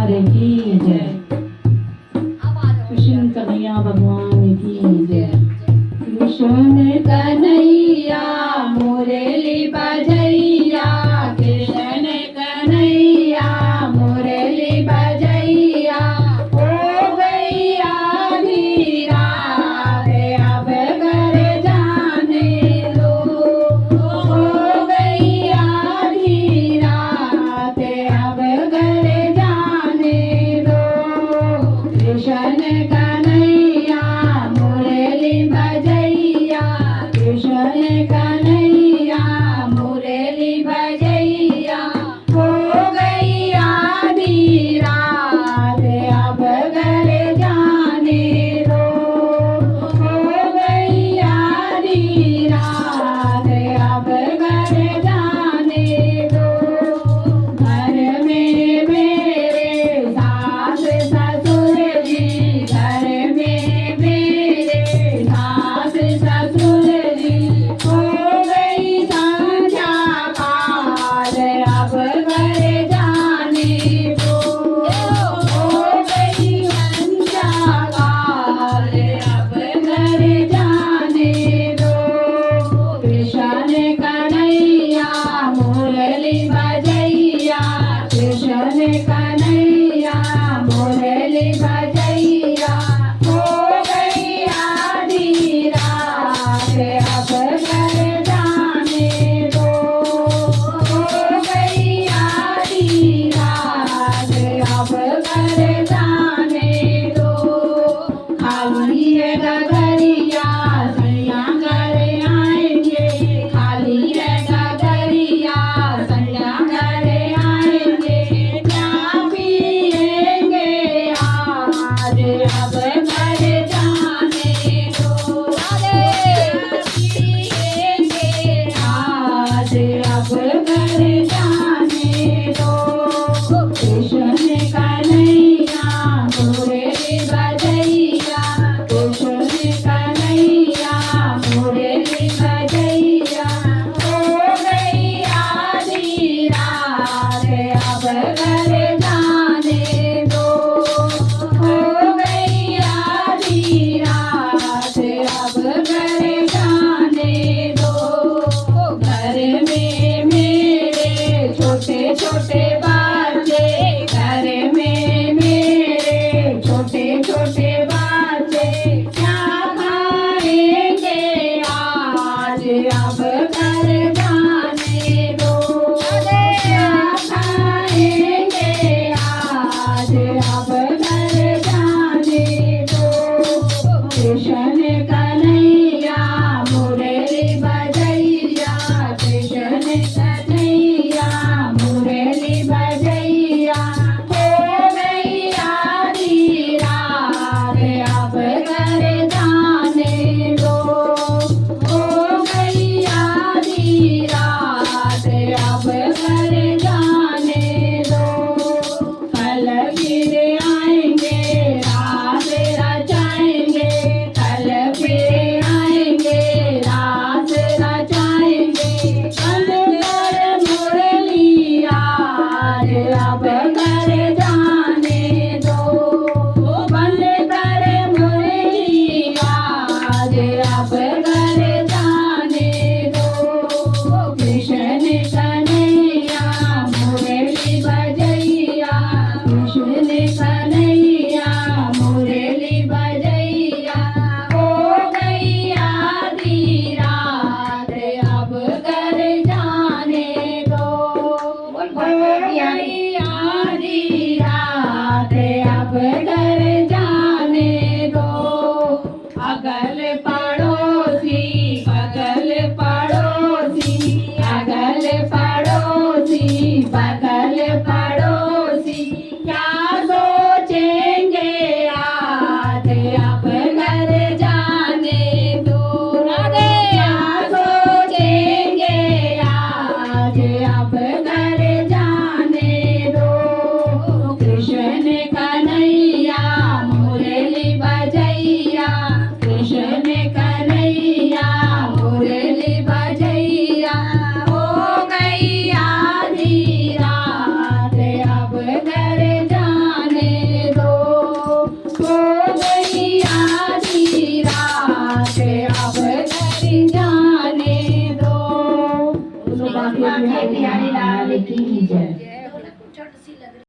लाल की जय। कृष्ण कन्हैया भगवान की जय। कृष्ण कन्हैया मुरली बजैया, कृष्ण कन्हैया मुरली बजैया। ओ गैया धीरा रे अब घर जाने दो, ओ गैया धीरा रे अब घर जाने दो। कृष्ण कन्हैया मुरली बजैया, कृष्ण कन्हैया मुरली बजैया। हो गैया धीरा रे अब घर जाने दो, हो गैया धीरा रे अब घर जाने दो। घर में मेरे सास ससुर जी, घर में मेरे सास ससुर जी। हो गई संध्या काल अब घर जाने दो, हो गई संध्या काल अब घर जाने दो। कृष्ण कन्हैया मुरली बजैया, कृष्ण कन्हैया मुरली बजैया। हो गैया धीरा रे अब घर जाने दो, हो गैया धीरा रे अब घर जाने दो। खाली है डगरिया सैया घर आएंगे, खाली है डगरिया सैया घर आएंगे। क्या पिएंगे आज अब घर जाने दो, पिएंगे आज अब घर जाने दो। कृष्ण कन्हैया मुरली बजैया, कृष्ण कन्हैया मुरली बजैया। हो गैया धीरा रे अब घर जाने दो, हो गैया धीरा रे अब घर जाने दो। घर में मेरे छोटे छोटे बच्चे, घर में मेरे छोटे छोटे बच्चे। क्या खाएंगे आज अब घर जाने दो, क्या खाएंगे आज अब घर जाने दो। कृष्ण कन्हैया मुरली बजैया, कृष्ण कन्हैया मुरली बजैया। हो गैया धीरा रे अब घर जाने दो, हो गैया धीरा रे अब घर जाने दो। कल फिर आएंगे रात रचाएंगे, कल फिर आएंगे रात रचाएंगे। बंद कर मुरली आज अब घर जाने दो, बंद कर मुरली आज अब घर जाने दो। कृष्ण कन्हैया मुरली बजैया, कृष्ण कन्हैया मुरली बजैया। हो गैया धीरा रे अब घर जाने दो, हो गैया धीरा रे अब घर जाने दो। अगल पड़ोसी बगल पड़ोसी, अगल पड़ोसी बगल पड़ोसी। क्या सोचेंगे आज अब घर जाने दो, क्या सोचेंगे आज अब घर जाने दो। कृष्ण कन्हैया मुरली बजैया, कृष्ण कन्हैया मुरली बजैया। हो गैया धीरा रे अब घर जाने महात्मा खेतियारी लाल की जय।